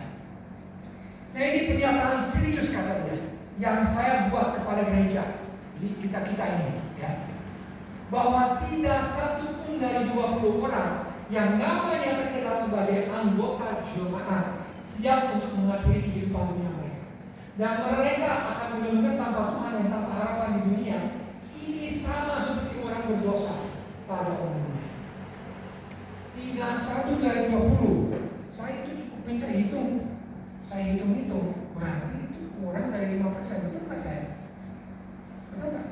[SPEAKER 1] Nah, ini pernyataan serius katanya yang saya buat kepada gereja. Jadi kita ini, ya, bahwa tidak satu pun dari 20 orang yang namanya tercatat sebagai anggota jemaat siap untuk mengakhiri kehidupan dunia mereka. Dan mereka akan benar-benar tanpa Tuhan dan tanpa harapan di dunia. Ini sama seperti orang berdosa pada umumnya. 31 dari 20. Saya itu cukup pintar hitung. Saya hitung-hitung, berarti itu kurang dari 5%. Betul nggak saya? Betul nggak?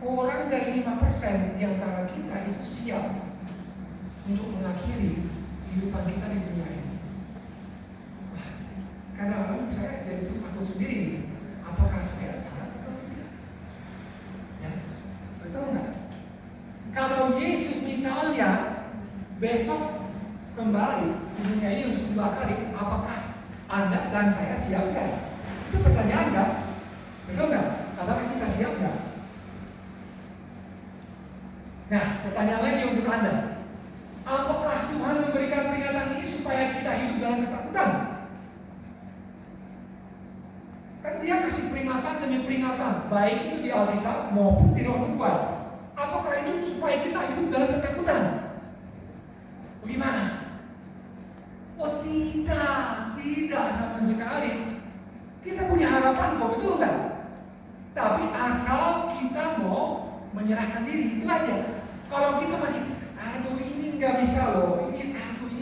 [SPEAKER 1] Kurang dari 5% di antara kita itu siap untuk mengakhiri kehidupan kita di dunia ini. Kadang-kadang saya jadi takut sendiri. Apakah saya salah atau tidak? Ya, betul nggak? Kalau Yesus misalnya besok kembali di dunia ini untuk kedua kali, apakah Anda dan saya siap nggak? Itu pertanyaan nggak? Betul nggak? Apakah kita siap nggak? Nah, pertanyaan lagi untuk Anda. Apakah Tuhan memberikan peringatan ini supaya kita hidup dalam ketakutan? Kan dia kasih peringatan demi peringatan, baik itu di Alkitab maupun di Roh Nubuat. Apakah itu supaya kita hidup dalam ketakutan? Bagaimana? Oh tidak sama sekali. Kita punya harapan kok, betul nggak? Tapi asal kita mau menyerahkan diri, itu aja. Kalau kita masih, aduh ini nggak bisa loh, ini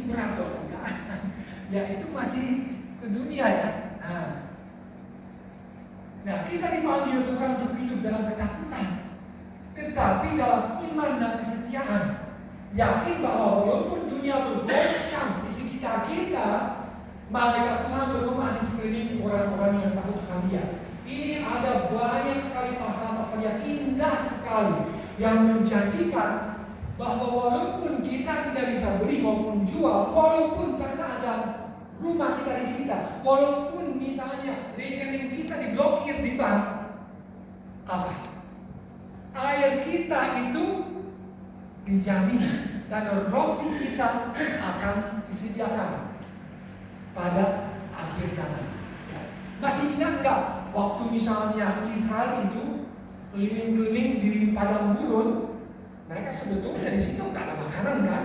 [SPEAKER 1] berat loh, ya itu masih ke dunia ya. Nah, kita dipanggil bukan untuk hidup dalam ketakutan, tetapi dalam iman dan kesetiaan. Yakin bahwa walaupun dunia bergoncang di sekitar kita, malaikat Tuhan berkemah di sekeliling orang-orang yang takut akan Dia. Ini ada banyak sekali pasal-pasal yang indah sekali yang menjanjikan bahwa walaupun kita tidak bisa beli maupun jual, walaupun karena ada rumah kita disita, walaupun misalnya rekening kita diblokir di bank, apa? Air kita itu dijamin dan roti kita akan disediakan pada akhir zaman. Masih ingat nggak waktu misalnya Israel itu keliling-keliling di padang gurun, mereka sebetulnya di situ nggak ada makanan kan?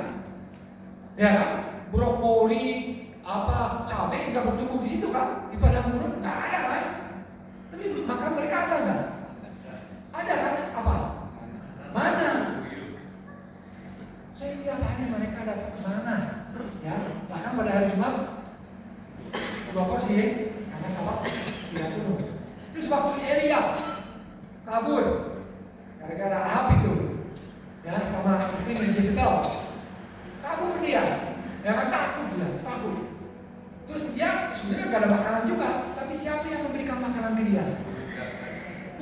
[SPEAKER 1] Ya kan? Brokoli, cabai nggak bertumbuh di situ kan? Di padang gurun nggak ada kan? Tapi makan mereka ada nggak? Ada kan? Apa? Mana? Saya tidak tanya mereka datang ke mana. Ya, bahkan pada hari Jumat 2 porsi karena sahabat tidak turun. Terus waktu Elia kabur gara-gara Ahab itu, ya sama istrinya Jezebel, kabur dia, ya kan takut. Terus dia sebenarnya gak ada makanan juga, tapi siapa yang memberikan makanan dia?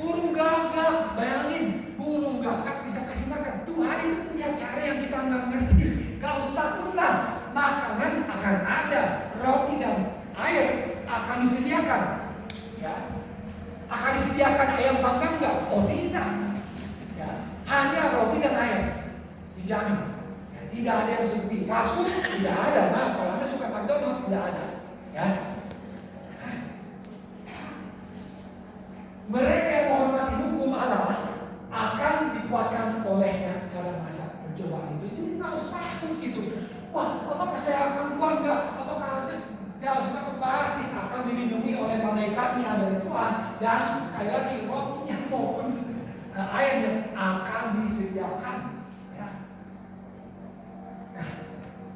[SPEAKER 1] Burung gagak, bayangin, burung gagak bisa kasih makan. Tuhan itu punya cara yang kita nggak ngerti. Gak usah takutlah, makanan akan ada, roti dan air akan disediakan. Ya, akan disediakan ayam panggang nggak? Oh tidak. Ya, hanya roti dan air dijamin. Ya, tidak ada yang seperti fast food, tidak ada. Nah, kalau Anda suka McDonald's tidak ada. Ya. Mereka yang menghormati hukum Allah akan dikuatkan olehnya dalam masa pencobaan itu. Jadi nggak usah takut gitu. Wah, apakah saya akan kuat nggak? Apakah saya nggak usah takut? Pasti akan dilindungi oleh malaikatnya dari Tuhan. Dan sekali lagi rotinya maupun airnya akan disediakan. Ya. Nah,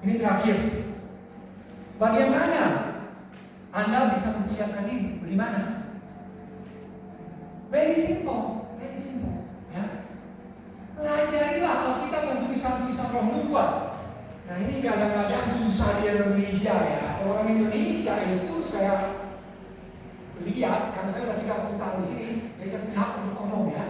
[SPEAKER 1] ini terakhir. Bagaimana Anda bisa mempersiapkan diri? Bagaimana? Very simple. Ya. Pelajarilah Alkitab dan tulisan-tulisan Roh Nubuat. Nah ini kadang-kadang susah di Indonesia ya. Orang Indonesia itu saya lihat, karena saya sudah 30 tahun di sini, jadi saya punya hak untuk ngomong ya.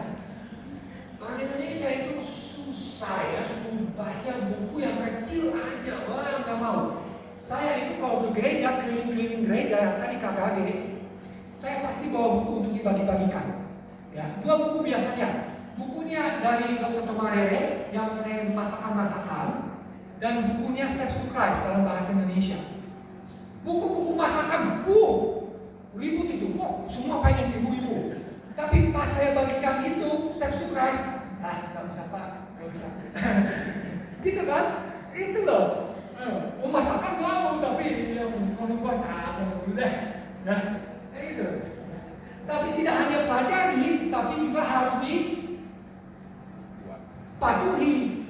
[SPEAKER 1] Orang Indonesia itu susah ya, suruh baca buku yang kecil aja, wah nggak mau. Saya itu kalau ke gereja, keliling-keliling gereja yang tadi KKG, saya pasti bawa buku untuk dibagi-bagikan. Ya, 2 buku biasanya. Bukunya dari Dr. Tomarere yang mengenai masakan-masakan, dan bukunya Steps to Christ dalam bahasa Indonesia. Buku-buku masakan, ribut itu, semua pengen ibu-ibu. Tapi pas saya bagikan itu Steps to Christ, nggak bisa Pak, nggak bisa. Gitu kan? Itu loh. Masakan mau, tapi yang kalau buat jangan dulu deh. Nah, itu. Tapi tidak hanya pelajari, tapi juga harus dipatuhi.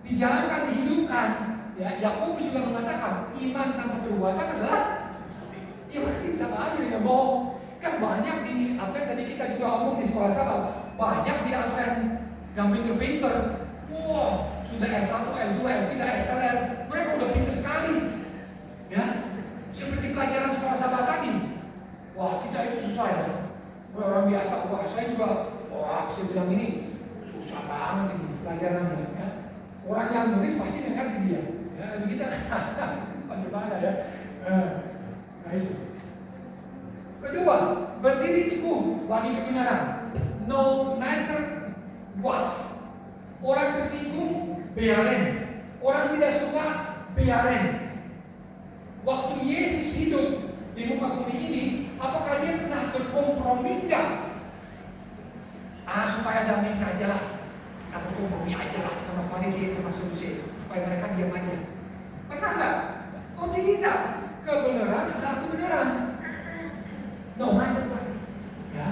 [SPEAKER 1] dijalankan, dihidupkan. Ya, Yakobus juga mengatakan iman tanpa perbuatan adalah ya mati, sama aja dengan bohong. Kan banyak di Advent, tadi kita juga omong di sekolah sahabat, banyak di Advent yang pinter-pinter. Wah, sudah S1, S2, S3, S3, mereka udah pinter sekali. Ya, seperti pelajaran sekolah sahabat tadi. Wah, kita itu susah ya. Orang biasa, wah saya juga, wah saya bilang ini susah banget ini pelajarannya. Ya. Orang yang nulis pasti mengerti dia. Ya, begitu. Bagaimana ya? Nah itu. Kedua, berdiri teguh bagi kebenaran. No matter what. Orang tersinggung, biarin. Orang tidak suka, biarin. Waktu Yesus hidup di muka bumi ini, apakah dia pernah berkompromi enggak? Supaya damai sajalah. Kita berkompromi aja lah sama Farisi, sama Sadusi, supaya mereka diam aja. Pernah enggak? Oh tidak. Kebenaran adalah kebenaran. No matter what. Ya.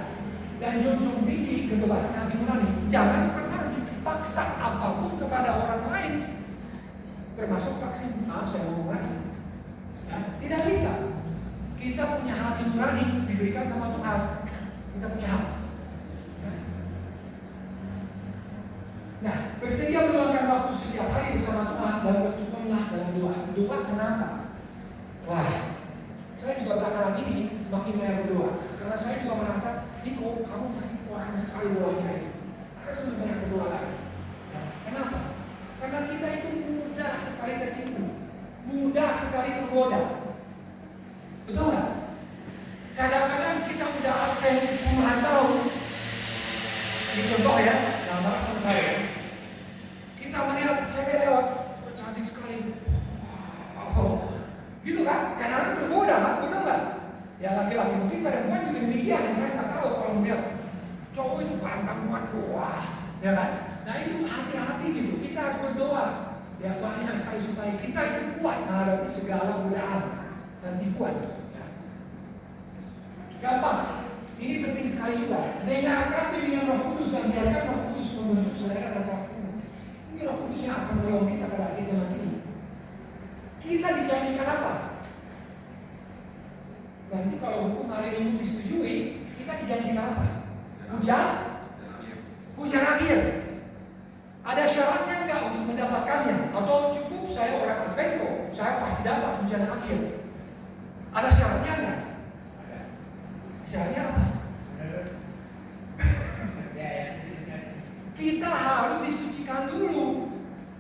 [SPEAKER 1] Dan junjung tinggi kebebasan hati nurani. Jangan pernah dipaksa apapun kepada orang lain, termasuk vaksin. Saya ngomong lagi. Ya. Tidak bisa. Kita punya hati nurani diberikan sama Tuhan. Kita punya hak. Nah, bersedia meluangkan waktu setiap hari bersama Tuhan dan bertuturlah dalam doa. Doa kenapa? Wah, saya juga belakangan ini makin banyak berdoa. Karena saya juga merasa, Niko, kamu pasti orang sekali doanya itu. Harus lebih banyak berdoa lagi. Ya, kenapa? Karena kita itu mudah sekali tertipu, mudah sekali tergoda. Betul nggak? Kadang-kadang kita udah advent puluhan tahun. Ini contoh ya, yang marah sama saya. Kita melihat, saya lewat, cantik sekali. Wow. Gitu kan? Kadang-kadang tergoda kan? Betul nggak? Ya laki-laki mungkin perempuan juga demikian. Saya nggak tahu kalau melihat cowok itu ganteng banget, wah, ya kan? Nah itu hati-hati gitu. Kita harus berdoa. Ya banyak sekali supaya kita itu kuat menghadapi segala godaan dan tipuan. Ya. Gampang. Ini penting sekali juga. Dengarkan bimbingan Roh Kudus dan biarkan Roh Kudus membentuk selera dan karakter. Ini Roh Kudus yang akan menolong kita pada akhir zaman ini. Kita dijanjikan apa? Nanti kalau hukum hari Minggu disetujui, kita dijanjikan apa? Hujan akhir. Ada syaratnya enggak untuk mendapatkannya? Atau cukup saya orang Advento, saya pasti dapat hujan akhir? Ada syaratnya enggak? Syaratnya apa? Kita harus disucikan dulu.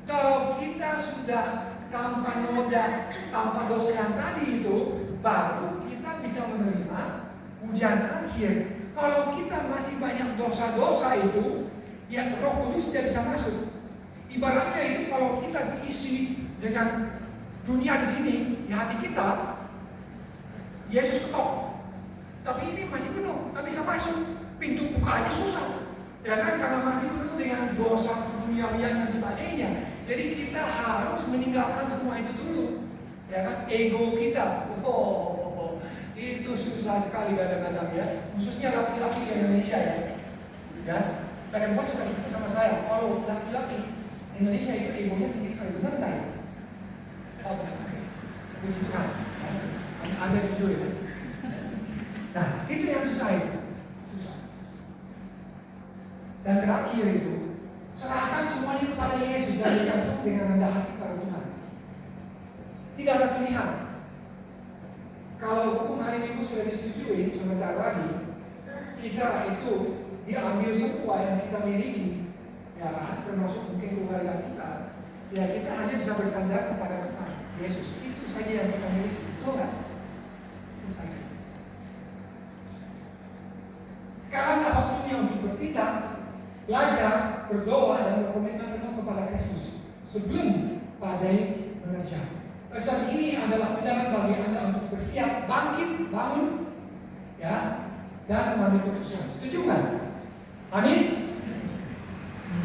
[SPEAKER 1] Kalau kita sudah tanpa noda, tanpa dosa yang tadi itu, baru kita bisa menerima hujan akhir. Kalau kita masih banyak dosa-dosa itu, ya Roh Kudus tidak bisa masuk. Ibaratnya itu kalau kita diisi dengan dunia di sini, di hati kita, Yesus ketok. Tapi ini masih penuh, nggak bisa masuk. Pintu buka aja susah. Ya kan, karena masih penuh dengan dosa duniawian dan sebagainya. Jadi kita harus meninggalkan semua itu dulu. Ya kan, ego kita. Itu susah sekali kadang-kadang ya. Khususnya laki-laki di Indonesia ya. Ya, perempuan suka cerita sama saya, kalau laki-laki Indonesia itu egonya tinggi sekali, benar nggak ya? Puji Tuhan. Anda jujur ya. Nah, itu yang susah itu. Susah. Dan terakhir itu, serahkan semuanya kepada Yesus dan dicampur dengan rendah hati pada Tuhan. Tidak ada pilihan. Kalau hukum hari Minggu sudah disetujui sebentar lagi, kita itu diambil semua yang kita miliki, ya kan? Termasuk mungkin keluarga kita. Ya kita hanya bisa bersandar kepada Tuhan Yesus. Itu saja yang kita miliki. Betul nggak? Itu saja. Sekarang waktunya untuk bertindak, belajar, berdoa, dan berkomitmen penuh kepada Kristus sebelum badai menerjang. Pesan ini adalah undangan bagi Anda untuk bersiap bangkit, bangun, ya, dan mengambil keputusan. Setuju nggak? Amin.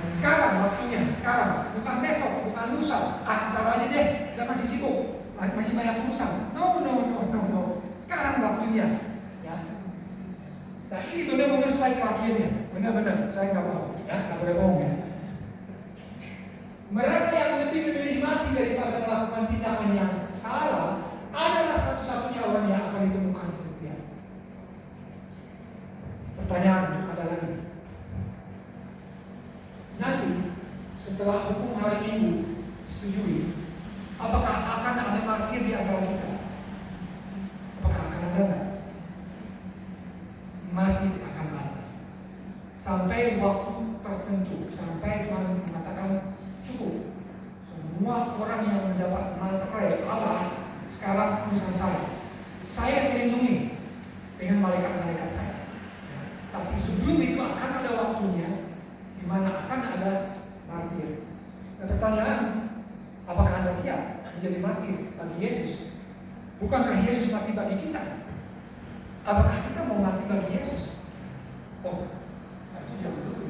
[SPEAKER 1] Sekarang waktunya, sekarang, bukan besok, bukan lusa. Ntar aja deh, saya masih sibuk, masih banyak urusan. No. Sekarang waktunya. Nah ini benar-benar slide terakhirnya, benar-benar saya nggak mau, ya nggak boleh bohong ya. Mereka yang lebih memilih mati daripada melakukan tindakan yang salah adalah satu-satunya orang yang akan ditemukan setia. Pertanyaan ada lagi. Nanti setelah hukum hari Minggu disetujui, apakah akan ada martir di antara kita? Apakah akan ada? Masih akan ada. Sampai waktu tertentu, sampai Tuhan mengatakan cukup. Semua orang yang mendapat materai Allah sekarang urusan saya. Saya melindungi dengan malaikat-malaikat saya. Tapi sebelum itu akan ada waktunya di mana akan ada martir. Nah, pertanyaan, apakah Anda siap menjadi martir bagi Yesus? Bukankah Yesus mati bagi kita? Apakah kita mau mati bagi Yesus? Oh, itu jangan dulu.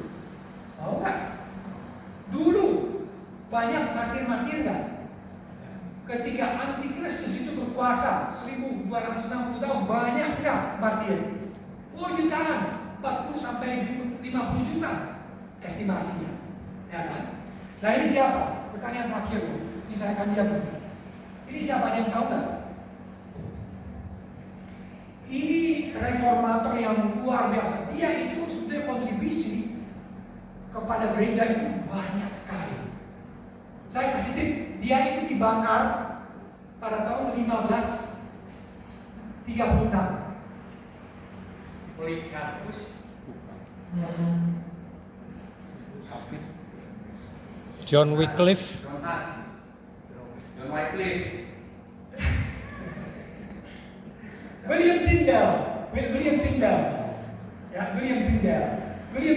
[SPEAKER 1] Mau nggak? Dulu banyak martir-martir kan? Ketika Antikristus itu berkuasa 1260 tahun, banyak nggak martir? Oh, jutaan, 40 sampai 50 juta estimasinya, ya kan? Nah, ini siapa? Pertanyaan terakhir, ini saya akan diam. Ini siapa yang tahu nggak? Ini reformator yang luar biasa. Dia itu sudah kontribusi kepada gereja itu banyak sekali. Saya kasih tip, dia itu dibakar pada tahun 1536.
[SPEAKER 3] Polikarpus.
[SPEAKER 2] John Wycliffe.
[SPEAKER 3] John Wycliffe.
[SPEAKER 1] William Tyndale. Ya, William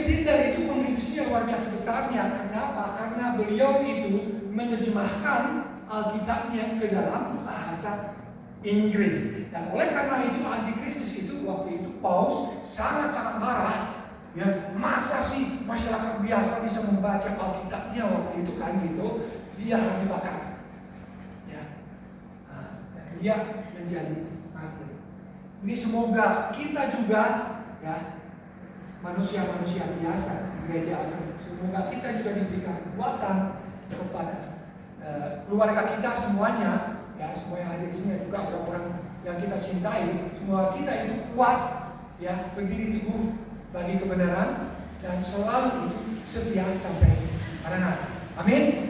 [SPEAKER 1] Tyndale itu kontribusinya luar biasa besarnya. Kenapa? Karena beliau itu menerjemahkan Alkitabnya ke dalam bahasa Inggris. Dan oleh karena itu Antikristus itu waktu itu Paus sangat-sangat marah. Ya, masa sih masyarakat biasa bisa membaca Alkitabnya waktu itu kan gitu? Dia harus dibakar. Ya, dan dia menjadi martir. Ini semoga kita juga, ya, manusia-manusia biasa gereja akan, semoga kita juga diberikan kekuatan kepada keluarga kita semuanya, ya, semua yang hadir di sini juga orang-orang yang kita cintai, semua kita itu kuat, ya, berdiri teguh bagi kebenaran dan selalu itu setia sampai akhir. Amin.